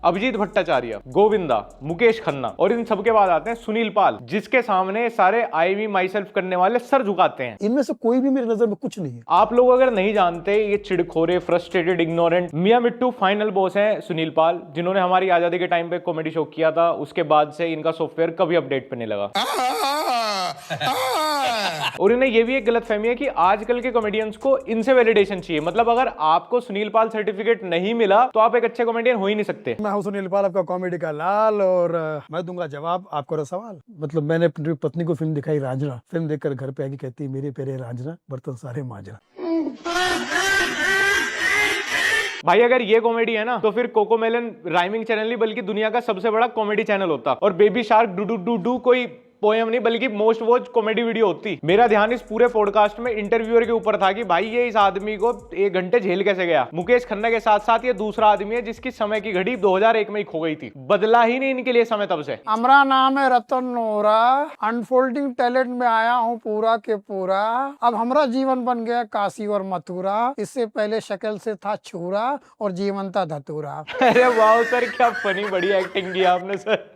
अभिजीत भट्टाचार्य, गोविंदा, मुकेश खन्ना और इन सबके बाद आते हैं सुनील पाल, जिसके सामने सारे आई मी माई सेल्फ करने वाले सर झुकाते हैं। इनमें से कोई भी मेरी नजर में कुछ नहीं है। आप लोग अगर नहीं जानते, ये चिड़खोरे, फ्रस्ट्रेटेड, इग्नोरेंट मियां मिट्टू फाइनल बॉस हैं सुनील पाल, जिन्होंने हमारी आजादी के टाइम पे कॉमेडी शो किया था। उसके बाद से इनका सॉफ्टवेयर कभी अपडेट पे नहीं लगा। और इन्हें ये भी एक गलतफहमी है कि आजकल के कॉमेडियंस को इनसे वैलिडेशन चाहिए। मतलब अगर आपको सुनील पाल सर्टिफिकेट नहीं मिला तो आप एक अच्छे कॉमेडियन हो ही नहीं सकते। मैं हूं सुनील पाल, आपका कॉमेडी का लाल, और मैं दूंगा जवाब आपको सवाल। मतलब मैंने अपनी पत्नी को फिल्म दिखाई रांझना, फिल्म देखकर घर पे आके कहती मेरे प्यारे रांझना बर्तन सारे मांझना। भाई अगर ये कॉमेडी है ना तो फिर कोकोमेलन राइमिंग चैनल नहीं बल्कि दुनिया का सबसे बड़ा कॉमेडी चैनल होता, और baby shark do do do do कोई पोएम नहीं बल्कि मोस्ट वॉच कॉमेडी वीडियो होती। मेरा ध्यान इस पूरे पॉडकास्ट में इंटरव्यूअर के ऊपर था कि भाई ये इस आदमी को 1 घंटे झेल कैसे गया। मुकेश खन्ना के साथ साथ ये दूसरा आदमी है जिसकी समय की घड़ी 2001 में ही खो गई थी। बदला ही नहीं इनके लिए समय तब से। हमारा नाम है रतन नोरा, अनफोल्डिंग टैलेंट में आया हूँ पूरा के पूरा। अब हमारा जीवन बन गया काशी और मथुरा, इससे पहले शक्ल से था छूरा और जीवन था धतूरा। अरे वाह सर, क्या फनी बढ़िया एक्टिंग की आपने सर।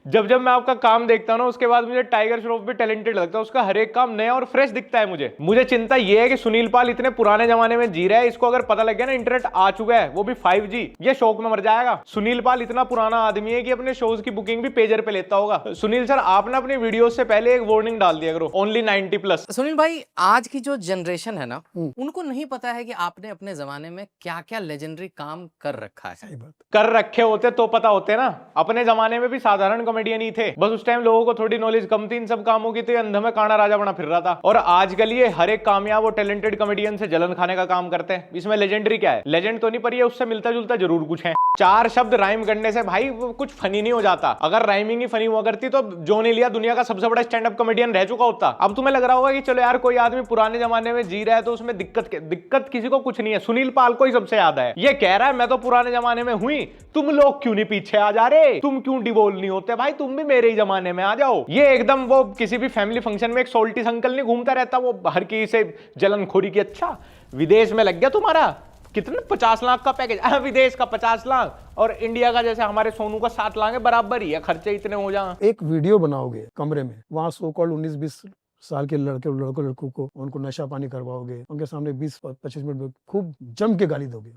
जब जब मैं आपका काम देखता हूं ना उसके बाद मुझे टाइगर श्रॉफ भी टैलेंटेड लगता है। उसका हर एक काम नया और फ्रेश दिखता है मुझे चिंता यह है कि सुनील पाल इतने पुराने जमाने में जी रहा है, इसको अगर पता लग गया ना इंटरनेट आ चुका है, वो भी 5G, ये शौक में मर जाएगा। सुनील पाल इतना पुराना आदमी है कि अपने शोज की बुकिंग भी पेजर पे लेता होगा। सुनील सर, आपने अपनी वीडियो से पहले एक वार्निंग डाल दिया करो, ओनली 90+। सुनील भाई, आज की जो जनरेशन है ना, उनको नहीं पता है कि आपने अपने जमाने में क्या क्या लेजेंडरी काम कर रखा है। सही बात। कर रखे होते तो पता होते ना। अपने जमाने में भी साधारण कॉमेडियन ही थे, बस उस टाइम लोगों को थोड़ी नॉलेज कम थी इन सब कामों की, तो ये अंधा में काना राजा बना फिर रहा था। और आजकल ये हर एक कामयाब और टैलेंटेड कॉमेडियन से जलन खाने का काम करते हैं। इसमें लेजेंडरी क्या है? लेजेंड तो नहीं, पर ये उससे मिलता जुलता जरूर कुछ है। 4 शब्द राइम करने से भाई कुछ फनी नहीं हो जाता। अगर राइमिंग ही फनी हुआ करती तो जो नहीं लिया दुनिया का सबसे बड़ा स्टैंड अप कॉमेडियन रह चुका होता। अब तुम्हें लग रहा होगा कि चलो यार कोई आदमी पुराने जमाने में जी रहा है तो उसमें दिक्कत किसी को कुछ नहीं है। सुनील पाल को ही सबसे ज्यादा है। ये कह रहा है मैं तो पुराने जमाने में हुई, तुम लोग क्यों नहीं पीछे आ जा रहे, तुम क्यों डिवोल नहीं होते भाई, तुम भी मेरे ही जमाने में आ जाओ। ये एकदम वो किसी भी फैमिली फंक्शन में एक सोल्टी अंकल नहीं घूमता रहता वो हर किसी से जलनखोरी की। अच्छा विदेश में लग गया तुम्हारा कितना 50 लाख का पैकेज, विदेश का 50 लाख और इंडिया का जैसे हमारे सोनू का 7 लाख है, बराबर ही है, खर्चे इतने हो जाए। एक वीडियो बनाओगे कमरे में, वहाँ सो कॉल्ड 19-20 साल के लड़कों को उनको नशा पानी करवाओगे, उनके सामने 20-25 मिनट में खूब जम के गाली दोगे,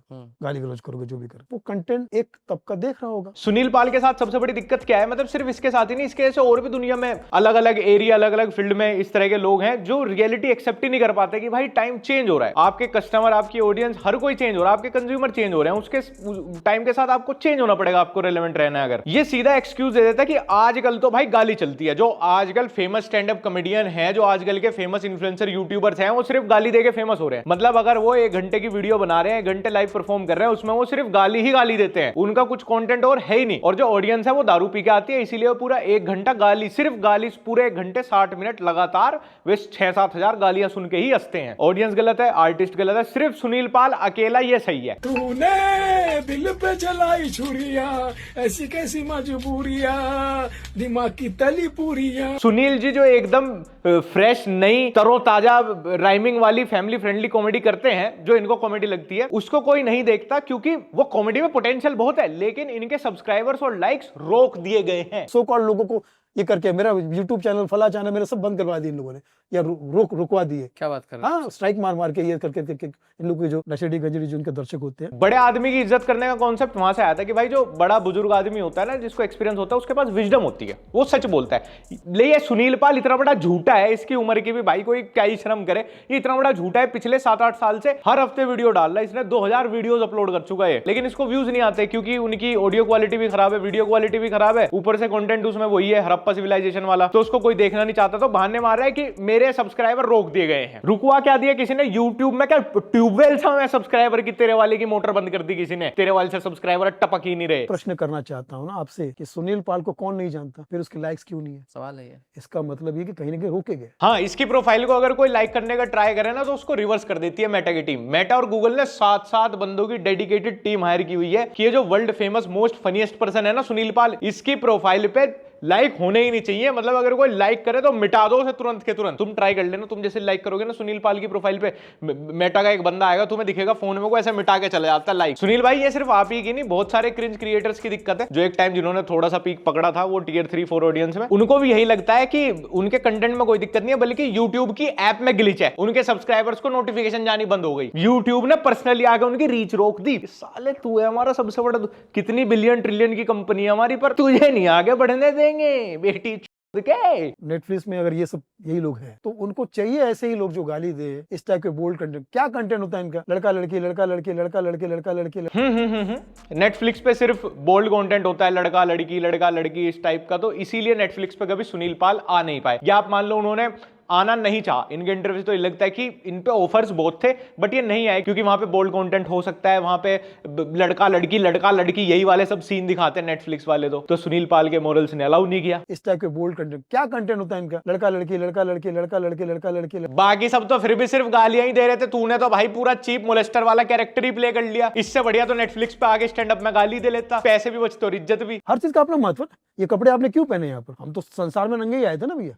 गाली गलौज करोगे, जो भी करो, वो कंटेंट एक तबका देख रहा होगा। सुनील पाल के साथ सबसे बड़ी दिक्कत क्या है? मतलब सिर्फ इसके साथ ही नहीं, इसके जैसे और भी दुनिया में अलग अलग एरिया, अलग अलग फील्ड में इस तरह के लोग हैं जो रियलिटी एक्सेप्ट ही नहीं कर पाते कि भाई टाइम चेंज हो रहा है, आपके कस्टमर, आपकी ऑडियंस, हर कोई चेंज हो रहा है, आपके कंज्यूमर चेंज हो रहे हैं, उसके टाइम के साथ आपको चेंज होना पड़ेगा, आपको रेलेवेंट रहना है। अगर ये सीधा एक्सक्यूज दे देता है कि आजकल तो भाई गाली चलती है, जो आजकल फेमस स्टैंड अप कॉमेडियन है, जो आजकल के फेमस इन्फ्लुएंसर यूट्यूबर्स हैं, वो सिर्फ गाली देके फेमस हो रहे हैं। मतलब अगर वो 1 घंटे की वीडियो बना रहे हैं, 1 घंटे लाइव परफॉर्म कर रहे हैं, उसमें वो सिर्फ गाली ही गाली देते हैं, उनका कुछ कंटेंट और है ही नहीं। और जो ऑडियंस है वो दारू पी के आती है, इसीलिए वो पूरा 1 घंटा गाली, सिर्फ गाली, पूरे 1 घंटे 60 मिनट लगातार वे 6-7 हजार गालियां सुन के ही हंसते हैं। ऑडियंस गलत है, आर्टिस्ट गलत है, सिर्फ सुनील पाल अकेला ये सही है। तूने दिल पे चलाई छुरिया, ऐसी कैसी मजबूरिया, दिमाग की तली पूरिया। सुनील जी जो एकदम फ्रेश, नई, तरोताजा राइमिंग वाली फैमिली फ्रेंडली कॉमेडी करते हैं, जो इनको कॉमेडी लगती है, उसको कोई नहीं देखता क्योंकि वो कॉमेडी में पोटेंशियल बहुत है, लेकिन इनके सब्सक्राइबर्स और लाइक्स रोक दिए गए हैं। सो कॉल्ड लोगों को ये करके मेरा YouTube चैनल, फला चैनल, मेरा सब बंद करवा दिए इन लोगों ने, या रुकवा दिए। क्या बात कर रहे हैं? हाँ, स्ट्राइक मार के ये करके इन लोगों के जो नशेड़ी गंजड़ी जो उनके दर्शक होते हैं। बड़े आदमी की इज्जत करने का कॉन्सेप्ट वहां से आया था कि भाई जो बड़ा बुजुर्ग आदमी होता है ना, जिसको एक्सपीरियंस होता है, उसके पास विजडम होती है, वो सच बोलता है। ले सुनील पाल इतना बड़ा झूठा है, इसकी उम्र की भी भाई कोई क्या ही शर्म करे, ये इतना बड़ा झूठा है। पिछले 7-8 साल से हर हफ्ते वीडियो डाल रहा है, इसने 2000 वीडियोस अपलोड कर चुका है, लेकिन इसको व्यूज नहीं आते क्योंकि उनकी ऑडियो क्वालिटी भी खराब है, वीडियो क्वालिटी भी खराब है, ऊपर से कंटेंट उसमें वही है हड़प्पा सिविलाइजेशन वाला, तो उसको कोई देखना नहीं चाहता। तो बहाने मार रहा है कि मेरे सब्सक्राइबर रोक दिए गए हैं। रुकवा क्या दिया किसी ने? यूट्यूब में क्या ट्यूबवेल था मैं सब्सक्राइबर की, तेरे वाले की मोटर बंद कर दी किसी ने, तेरे वाले से सब्सक्राइबर टपक ही नहीं रहे। प्रश्न करना चाहता हूँ ना आपसे कि सुनील पाल को कौन नहीं जानता, फिर उसके लाइक्स क्यों नहीं है? सवाल है ये। इसका मतलब ये कि कहीं ना कहीं रोके गए। हाँ, इसकी प्रोफाइल को अगर कोई लाइक करने का ट्राई करे ना तो उसको रिवर्स कर देती है मेटा की टीम। मेटा और गूगल ने 7 बंदों की डेडिकेटेड टीम हायर की हुई है कि ये जो world famous most funniest person है ना सुनील पाल, इसकी प्रोफाइल पे लाइक होने ही नहीं चाहिए। मतलब अगर कोई लाइक करे तो मिटा दो उसे तुरंत के तुरंत। तुम ट्राई कर लेना, तुम जैसे लाइक करोगे ना सुनील पाल की प्रोफाइल पे, मेटा का एक बंदा आएगा, तुम्हें दिखेगा फोन में को ऐसे मिटा के चला जाता है लाइक। सुनील भाई ये सिर्फ आप ही की नहीं, बहुत सारे क्रिंज क्रिएटर्स की दिक्कत है, जो एक टाइम जिन्होंने थोड़ा सा पीक पकड़ा था वो टियर 3-4 ऑडियंस में, उनको भी यही लगता है कि उनके कंटेंट में कोई दिक्कत नहीं है, बल्कि यूट्यूब की ऐप में ग्लिच है, उनके सब्सक्राइबर्स को नोटिफिकेशन जानी बंद हो गई, यूट्यूब ने पर्सनली आके उनकी रीच रोक दी। साले तू है हमारा सबसे बड़ा, कितनी बिलियन ट्रिलियन की कंपनी है हमारी, पर तुझे नहीं आगे बढ़ने देंगे बेटी। नेटफ्लिक्स में अगर ये सब यही लोग हैं तो उनको चाहिए ऐसे ही लोग जो गाली दे, इस टाइप के बोल्ड कंटेंट। क्या कंटेंट होता है इनका? लड़का लड़की, लड़का लड़की, लड़का लड़की, लड़का लड़की। नेटफ्लिक्स पे सिर्फ बोल्ड कंटेंट होता है, लड़का लड़की, लड़का लड़की, इस टाइप का। तो इसीलिए नेटफ्लिक्स पे कभी सुनील पाल आ नहीं पाए, या आप मान लो उन्होंने आना नहीं चाहा। इनके इंटरव्यू तो ये लगता है कि इन पे ऑफर्स बहुत थे बट ये नहीं आए, क्योंकि वहां पे बोल्ड कंटेंट हो सकता है, वहां पे लड़का लड़की, लड़का लड़की, यही वाले सब सीन दिखाते हैं नेटफ्लिक्स वाले। तो सुनील पाल के मोरल्स ने अलाउ नहीं किया इस टाइप के बोल्ड कंटेंट। क्या कंटेंट होता है इनका? लड़का लड़की, लड़का लड़की, लड़का लड़की, लड़का लड़की। बाकी सब तो फिर भी सिर्फ गालियां ही दे रहे थे। तूने तो भाई पूरा चीप मोलेस्टर वाला कैरेक्टर ही प्ले कर लिया। इससे बढ़िया तो नेटफ्लिक्स पे आगे स्टैंड अप में गाली दे लेता, पैसे भी बचते और इज्जत भी। हर चीज का अपना महत्व। ये कपड़े आपने क्यों पहने यहाँ पर? हम तो संसार में नंगे ही आए थे ना भैया।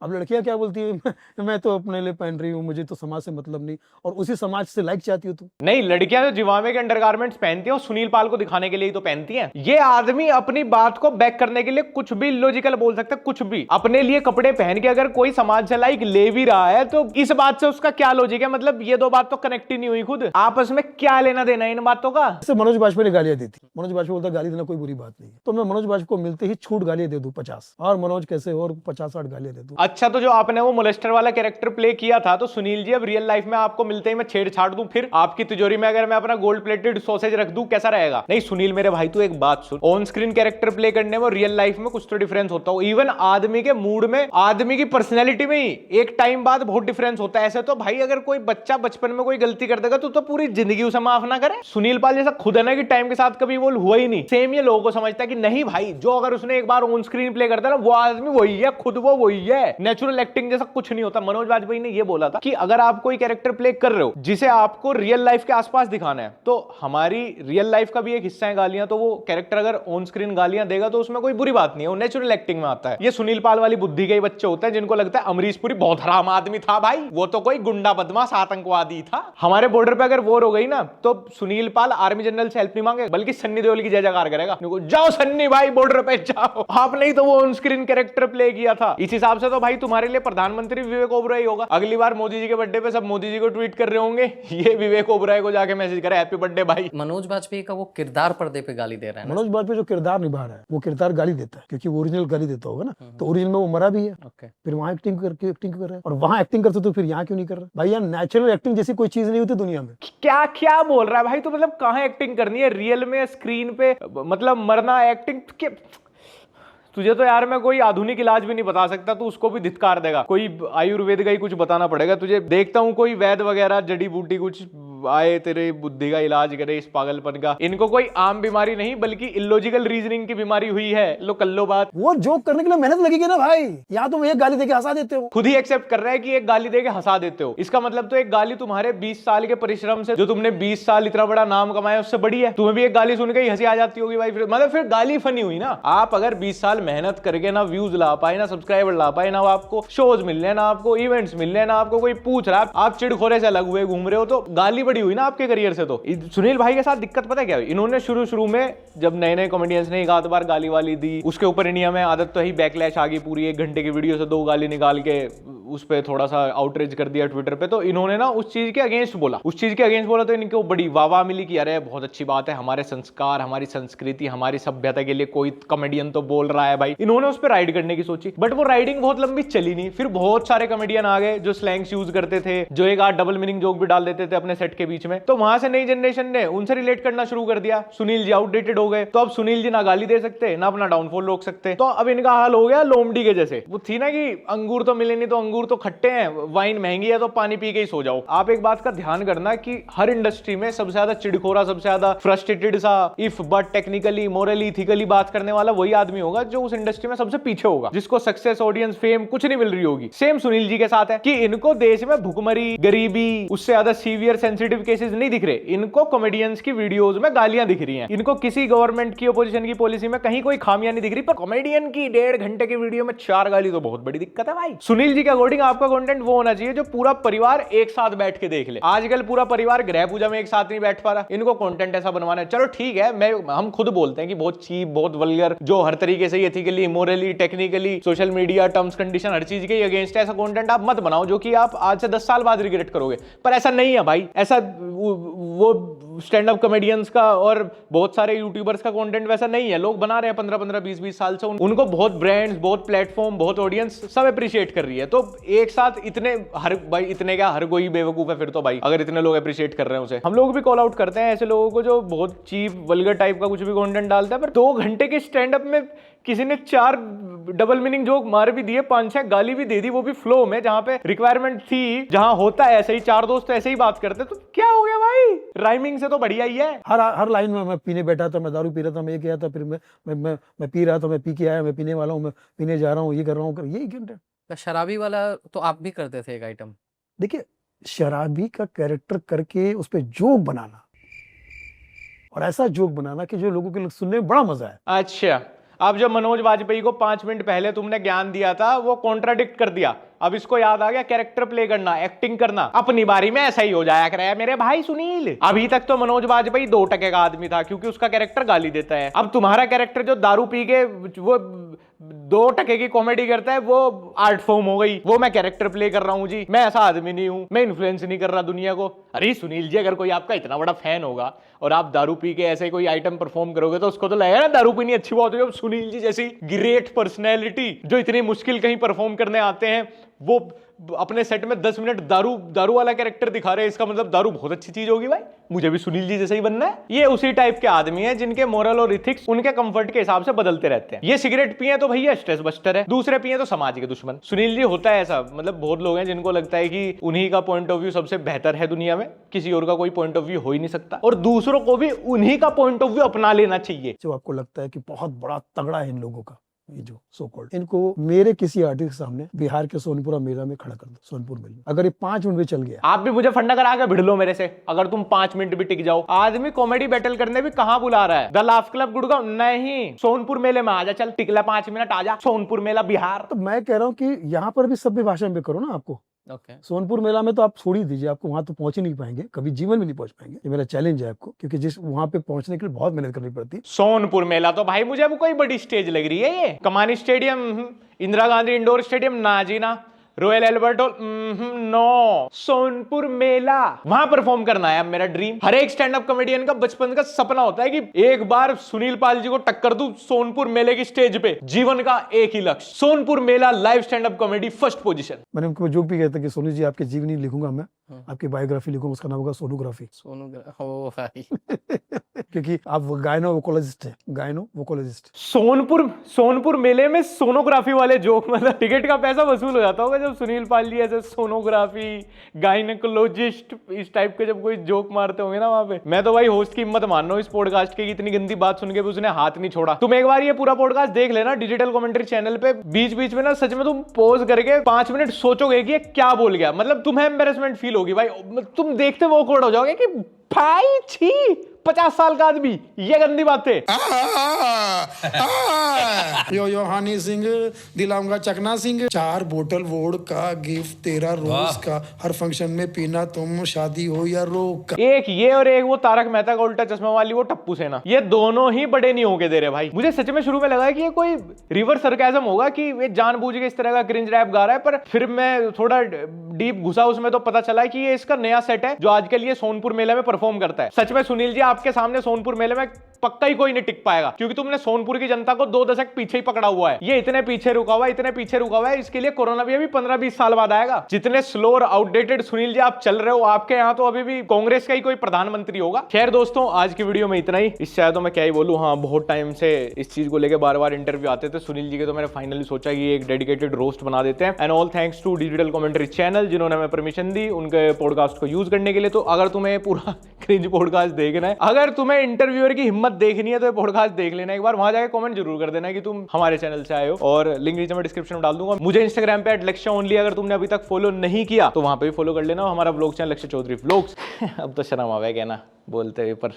अब लड़कियां क्या बोलती है, मैं तो अपने लिए पहन रही हूँ, मुझे तो समाज से मतलब नहीं, और उसी समाज से लाइक चाहती हो तुम। नहीं, लड़कियां जो जिवामे के अंडरगारमेंट्स पहनती हैं वो सुनील पाल को दिखाने के लिए ही तो पहनती हैं। ये आदमी अपनी बात को बैक करने के लिए कुछ भी लॉजिकल बोल सकता है, कुछ भी। अपने लिए कपड़े पहन के अगर कोई समाज से लाइक ले भी रहा है तो इस बात से उसका क्या लॉजिक है? मतलब ये दो बात तो कनेक्ट ही नहीं हुई, खुद आपस में क्या लेना देना इन बातों का। जैसे मनोज बाजपेयी ने गालियां दी थी, मनोज बाजपेयी बोलता गाली देना कोई बुरी बात नहीं है, तो मैं मनोज बाजपेयी को मिलते ही छूट गालियां दे दूं 50, और मनोज कैसे और 50-60 गालियां दे दूं। अच्छा, तो जो आपने वो मोलेस्टर वाला कैरेक्टर प्ले किया था, तो सुनील जी अब रियल लाइफ में आपको मिलते ही मैं छेड़छाड़ दूं, फिर आपकी तिजोरी में अगर मैं अपना गोल्ड प्लेटेड सॉसेज रख दूं, कैसा रहेगा? नहीं सुनील मेरे भाई, तू एक बात सुन, ऑन स्क्रीन कैरेक्टर प्ले करने में रियल लाइफ में कुछ तो डिफरेंस होता हो। इवन आदमी के मूड में, आदमी की पर्सनैलिटी में ही एक टाइम बाद बहुत डिफरेंस होता है। ऐसे तो भाई अगर कोई बच्चा बचपन में कोई गलती कर देगा तो पूरी जिंदगी उसे माफ ना करे। सुनील पाल जैसा खुद है ना कि टाइम के साथ कभी वो हुआ ही नहीं, सेम ये लोगों को समझता है कि नहीं भाई, जो अगर उसने एक बार ऑन स्क्रीन प्ले करता है ना, वो आदमी वही है, खुद वो वही है। नेचुरल एक्टिंग जैसा कुछ नहीं होता। मनोज वाजपेयी ने ये बोला था कि अगर आप कोई कैरेक्टर प्ले कर रहे हो जिसे आपको रियल लाइफ के आसपास दिखाना है, तो हमारी रियल लाइफ का भी एक हिस्सा है गालियां, तो वो कैरेक्टर अगर ऑन स्क्रीन गालियां देगा तो उसमें कोई बुरी बात नहीं है, वो नेचुरल एक्टिंग में आता है। ये सुनील पाल वाली बुद्धि के बच्चे होते हैं जिनको लगता है अमरीश पुरी बहुत हराम आदमी था भाई, वो तो कोई गुंडा बदमाश आतंकवादी था। हमारे बॉर्डर पे अगर वॉर हो गई ना तो सुनील पाल आर्मी जनरल से हेल्प नहीं मांगे, बल्कि सन्नी देओल की जय जयकार करेगा, जाओ सन्नी भाई बॉर्डर पे जाओ। आपने ही तो वो ऑन स्क्रीन कैरेक्टर प्ले किया था। इस हिसाब से तो भाई तुम्हारे लिए प्रधानमंत्री विवेक ओबराय होगा। अगली बार मोदी जी के बर्थडे पे सब मोदी जी को ट्वीट कर रहे होंगे, ये विवेक ओबराय को जाके मैसेज करे हैप्पी बर्थडे भाई। मनोज वाजपेयी का वो किरदार पर्दे पे गाली दे रहा है ना? मनोज बाजपेयी जो किरदार निभा रहा है वो किरदार गाली देता है, क्योंकि वो ओरिजिनल गाली देता होगा ना, तो ओरिजिनल में वो मरा भी है, फिर वहां एक्टिंग करके एक्टिंग कर रहा है, और वहां एक्टिंग करते तो फिर यहाँ क्यों नहीं कर रहा भाई? यार नेचुरल एक्टिंग जैसी कोई चीज नहीं होती दुनिया में। क्या क्या बोल रहा है भाई? तो मतलब कहां एक्टिंग करनी है? रियल में स्क्रीन पे मतलब मरना एक्टिंग के? तुझे तो यार मैं कोई आधुनिक इलाज भी नहीं बता सकता, तू उसको भी धिक्कार देगा। कोई आयुर्वेद का ही कुछ बताना पड़ेगा तुझे। देखता हूँ कोई वैद वगैरह जड़ी बूटी कुछ आए तेरे बुद्धि का इलाज करे इस पागलपन का। इनको कोई आम बीमारी नहीं बल्कि इलॉजिकल रीजनिंग की बीमारी हुई है। लो कर लो बात। वो जोक करने के लिए मेहनत लगेगी ना भाई, या तुम एक गाली देके हंसा देते हो। खुद ही एक्सेप्ट कर रहा है कि एक गाली देके हंसा देते हो। इसका मतलब तो एक गाली तुम्हारे 20 साल के परिश्रम से, जो तुमने 20 साल इतना बड़ा नाम कमाया, उससे बड़ी है। तुम्हें भी एक गाली सुन के ही हंसी आ जाती होगी भाई, मतलब फिर गाली फनी हुई ना। आप अगर 20 साल मेहनत करके ना व्यूज ला पाए, ना सब्सक्राइबर ला पाए, ना आपको शोज मिल रहे, ना आपको इवेंट्स मिल रहे, ना आपको कोई पूछ रहा, आप चिड़खोरे से अलग हुए घूम रहे हो, तो गाली बड़ी हुई ना आपके करियर से। तो सुनील भाई के साथ दिक्कत पता है क्या हुई? इन्होंने शुरू में जब नए नए कॉमेडियंस ने एक आध बार गाली वाली दी, उसके ऊपर इंडिया में आदत तो ही बैकलैश आ गई, पूरी 1 घंटे की वीडियो से 2 गाली निकाल के उस पर थोड़ा सा आउटरीच कर दिया ट्विटर पे। तो इन्होंने ना उस चीज के अगेंस्ट बोला, तो इनको बड़ी वाह मिली कि अरे बहुत अच्छी बात है, हमारे संस्कार, हमारी संस्कृति, हमारी सभ्यता के लिए कोई कॉमेडियन तो बोल रहा है भाई। इन्होंने उस पर राइड करने की सोची, बट वो राइडिंग बहुत लंबी चली नहीं। फिर बहुत सारे कॉमेडियन आ गए जो स्लैंग्स यूज करते थे, जो एक आध डबल मीनिंग जोक भी डाल देते थे अपने सेट के बीच में। तो वहां से नई जनरेशन ने उनसे रिलेट करना शुरू कर दिया। सुनील जी आउटडेटेड हो गए, तो अब सुनील जी ना गाली दे सकते, ना अपना डाउनफॉल रोक सकते। तो अब इनका हाल हो गया लोमड़ी के जैसे। वो थी ना कि अंगूर तो मिले नहीं तो अंगूर तो खट्टे हैं, वाइन महंगी है तो पानी पी के ही सो जाओ। आप एक बात का ध्यान करना कि हर इंडस्ट्री में सबसे ज्यादा चिड़खोरा, सबसे ज्यादा फ्रस्ट्रेटेड सा, if but technically, morally, ethically बात करने वाला वही आदमी होगा जो उस इंडस्ट्री में सबसे पीछे होगा, जिसको सक्सेस, ऑडियंस, फेम कुछ नहीं मिल रही होगी। सेम सुनील जी के साथ है कि इनको देश में भुखमरी, गरीबी, उससे ज्यादा सीवियर सेंसिटिव पॉजिटिव केसेस नहीं दिख रहे, इनको कॉमेडियंस की वीडियोस में गालियां दिख रही हैं, इनको किसी गवर्नमेंट की ओपोजिशन की पॉलिसी में कहीं कोई खामियां नहीं दिख रही, पर कॉमेडियन की 1.5 घंटे की वीडियो में 4 गाली तो बहुत बड़ी दिक्कत है भाई। सुनील जी के अकॉर्डिंग आपका कंटेंट वो होना चाहिए जो पूरा परिवार एक साथ बैठ के देख ले। आजकल पूरा परिवार ग्रह पूजा में एक साथ नहीं बैठ पा रहा, इनको कंटेंट ऐसा बनवाना है। चलो ठीक है, हम खुद बोलते हैं कि बहुत चीप, बहुत वल्गर, जो हर तरीके से ethically, morally, technically, social media terms condition हर चीज के अगेंस्ट है, ऐसा कंटेंट आप मत बनाओ जो कि आप आज से 10 साल बाद रिग्रेट करोगे। पर ऐसा नहीं है भाई, ऐसा वो स्टैंड अप कॉमेडियंस का और बहुत सारे यूट्यूबर्स का कंटेंट वैसा नहीं है। लोग बना रहे हैं 15-15, 20-20 साल से, उनको बहुत ब्रांड्स, बहुत प्लेटफॉर्म, बहुत ऑडियंस सब अप्रिशिएट कर रही है। तो एक साथ इतने भाई इतने क्या, हर कोई बेवकूफ है फिर तो भाई, अगर इतने लोग अप्रिशिएट कर रहे हैं उसे। हम लोग भी कॉल आउट करते हैं ऐसे लोगों को जो बहुत चीप वल्गर टाइप का कुछ भी कंटेंट डालता है, पर 2 घंटे के स्टैंड अप में किसी ने 4 डबल मीनिंग जोक मार भी दिए, 5-6 गाली भी दे दी, वो भी फ्लो में, जहां पे रिक्वायरमेंट थी, जहां होता है ऐसे ही 4 दोस्त ऐसे ही बात करते, तो क्या हो गया भाई? राइमिंग से तो बढ़िया ही है। हर लाइन में मैं पीने बैठा था, मैं दारू पी रहा था, मैं ये किया था, फिर मैं पी रहा था, मैं पी के आया, मैं पीने वाला हूँ, मैं पीने जा रहा हूँ, ये कर रहा हूँ, यही कंटेंट। तो शराबी वाला तो आप भी करते थे एक आइटम। देखिए, शराबी का कैरेक्टर करके उस पर जोक बनाना, और ऐसा जोक बनाना कि जो लोगों के सुनने में बड़ा मजा है। अच्छा, अब जब मनोज वाजपेयी को 5 मिनट पहले तुमने ज्ञान दिया था, वो कॉन्ट्राडिक्ट कर दिया, अब इसको याद आ गया कैरेक्टर प्ले करना, एक्टिंग करना। अपनी बारी में ऐसा ही हो जाया करे मेरे भाई सुनील। अभी तक तो मनोज वाजपेयी 2% का आदमी था, क्योंकि उसका कैरेक्टर गाली देता है। अब तुम्हारा कैरेक्टर जो दारू पी के वो 2% की कॉमेडी करता है, वो आर्ट फॉर्म हो गई। वो मैं कैरेक्टर प्ले कर रहा हूं जी, मैं ऐसा आदमी नहीं हूं, मैं इन्फ्लुएंस नहीं कर रहा दुनिया को। अरे सुनील जी, अगर कोई आपका इतना बड़ा फैन होगा और आप दारू पी के ऐसे कोई आइटम परफॉर्म करोगे, तो उसको तो लगेगा ना दारू पीनी अच्छी बात है। सुनील जी जैसी ग्रेट पर्सनैलिटी जो इतनी मुश्किल कहीं परफॉर्म करने आते हैं, वो अपने सेट में 10 मिनट दारू वाला कैरेक्टर दिखा रहे हैं, इसका मतलब दारू बहुत अच्छी चीज होगी भाई, मुझे भी सुनील जी जैसे ही बनना है। ये उसी टाइप के आदमी हैं जिनके मोरल और इथिक्स उनके कंफर्ट के हिसाब से बदलते रहते हैं। ये सिगरेट पिए तो भैया स्ट्रेस बस्टर है, दूसरे पिए तो समाज के दुश्मन। सुनील जी होता है ऐसा, मतलब बहुत लोग हैं जिनको लगता है कि उन्हीं का पॉइंट ऑफ व्यू सबसे बेहतर है दुनिया में, किसी और का कोई पॉइंट ऑफ व्यू हो ही नहीं सकता, और दूसरों को भी उन्हीं का पॉइंट ऑफ व्यू अपना लेना चाहिए। जो आपको लगता है कि बहुत बड़ा तगड़ा है इन लोगों का, ये जो सो कॉल्ड, इनको मेरे किसी आर्टिस्ट के सामने बिहार के सोनपुरा मेला में खड़ा कर दो, सोनपुर मेले में, अगर ये 5 मिनट में चल गया, आप भी मुझे फंडा करा के भिड़ लो मेरे से, अगर तुम 5 मिनट भी टिक जाओ। आदमी कॉमेडी बैटल करने भी कहां बुला रहा है? द लाफ क्लब गुड़गांव नहीं, सोनपुर मेले में आ जा, चल टिकला 5 मिनट आ जा, सोनपुर मेला बिहार। तो मैं कह रहा हूँ कि यहाँ पर भी सभ्य भाषा में करो ना। आपको सोनपुर मेला में तो आप छोड़ ही दीजिए, आपको वहां तो पहुंच ही नहीं पाएंगे, कभी जीवन में नहीं पहुंच पाएंगे। ये मेरा चैलेंज है आपको, क्योंकि जिस वहां पे पहुंचने के लिए बहुत मेहनत करनी पड़ती है। सोनपुर मेला तो भाई मुझे अब कोई बड़ी स्टेज लग रही है, ये Kamani stadium, Indira Gandhi indoor stadium ना जी ना, Royal Albert Hall no, Sonpur Mela, वहां परफॉर्म करना है अब मेरा ड्रीम। हर एक स्टैंड अप कॉमेडियन का बचपन का सपना होता है कि एक बार सुनील पाल जी को टक्कर दूं सोनपुर मेले की स्टेज पे। जीवन का एक ही लक्ष्य, Sonpur Mela live stand up comedy first position. मैंने उनको जोक भी कहता कि सोनू जी आपकी जीवनी लिखूंगा मैं, आपकी बायोग्राफी लिखूंगा, उसका नाम होगा सोनोग्राफी। ओ भाई क्योंकि आप गायनो वोकोलॉजिस्ट है, गायनो वोकोलॉजिस्ट। सोनपुर मेले में सोनोग्राफी वाले जोक, मतलब टिकट का पैसा वसूल हो जाता होगा जब सुनील पाल जी ऐसे सोनोग्राफी, गायनेकोलॉजिस्ट इस टाइप के जब कोई जोक मारते होंगे ना वहां पे। मैं तो भाई होस्ट की हिम्मत मान रहा हूँ इस पॉडकास्ट की, इतनी गंदी बात सुन के भी उसने हाथ नहीं छोड़ा। तुम एक बार ये पूरा पॉडकास्ट देख लेना डिजिटल कमेंट्री चैनल पे, बीच बीच में ना सच में तुम पॉज करके 5 मिनट सोचोगे कि ये क्या बोल गया, मतलब तुम्हें एम्बैरेसमेंट फील होगी भाई, तुम देखते वो कोड हो जाओगे कि भाई छी 50 साल का आदमी ये गंदी बातें। यो हनी सिंह दिलाऊंगा चकना सिंह, 4 बोतल वोड का गिफ्ट तेरा रोज का, हर फंक्शन में पीना तुम, शादी हो या रोक का। एक ये और एक वो तारक मेहता का उल्टा चश्मा वाली वो टप्पू सेना, ये दोनों ही बड़े नहीं होके दे रहे भाई। मुझे सच में शुरू में लगा कि ये कोई रिवर्स सरकाज़म होगा कि ये जानबूझ के इस तरह का क्रिंज रैप गा रहा है, पर फिर मैं थोड़ा डीप घुसा उसमें तो पता चला कि ये इसका नया सेट है जो आजकल ये सोनपुर मेले में परफॉर्म करता है। सच में सुनील जी आपके सामने सोनपुर मेले में पक्का ही कोई नहीं टिक पाएगा, क्योंकि तुमने सोनपुर की जनता को 2 दशक पीछे ही पकड़ा हुआ है। ये इतने पीछे रुका हुआ है, इसके लिए कोरोना भी अभी 15-20 साल बाद आएगा। जितने स्लो और आउटडेटेड सुनील जी आप चल रहे हो, आपके यहाँ तो अभी भी कांग्रेस का ही कोई प्रधानमंत्री होगा। खैर दोस्तों, आज की वीडियो में इतना ही। इससे ज्यादा तो मैं क्या ही बोलूं। हाँ, बहुत टाइम से इस चीज को लेकर बार-बार इंटरव्यू आते थे सुनील जी के, तो मैंने फाइनली सोचा कि एक डेडिकेटेड रोस्ट बना देते हैं। And all thanks to digital commentary channel channel जिन्होंने हमें परमिशन दी उनके पॉडकास्ट को यूज करने के लिए। तो अगर तुम्हें पूरा क्रिंज पॉडकास्ट देखना है, अगर तुम्हें इंटरव्यूअर की हिम्मत देखनी है तो ये पॉडकास्ट देख लेना एक बार। वहां जाके कमेंट जरूर कर देना कि तुम हमारे चैनल से आए हो, और लिंक नीचे मैं डिस्क्रिप्शन में डाल दूंगा। मुझे इंस्टाग्राम पे @लक्ष्य अगर तुमने अभी तक फॉलो नहीं किया तो वहां पे भी फॉलो कर लेना। हमारा ब्लॉग चैनल लक्ष्य चौधरी व्लॉग्स। अब तो शर्म आवे कहना बोलते हुए, पर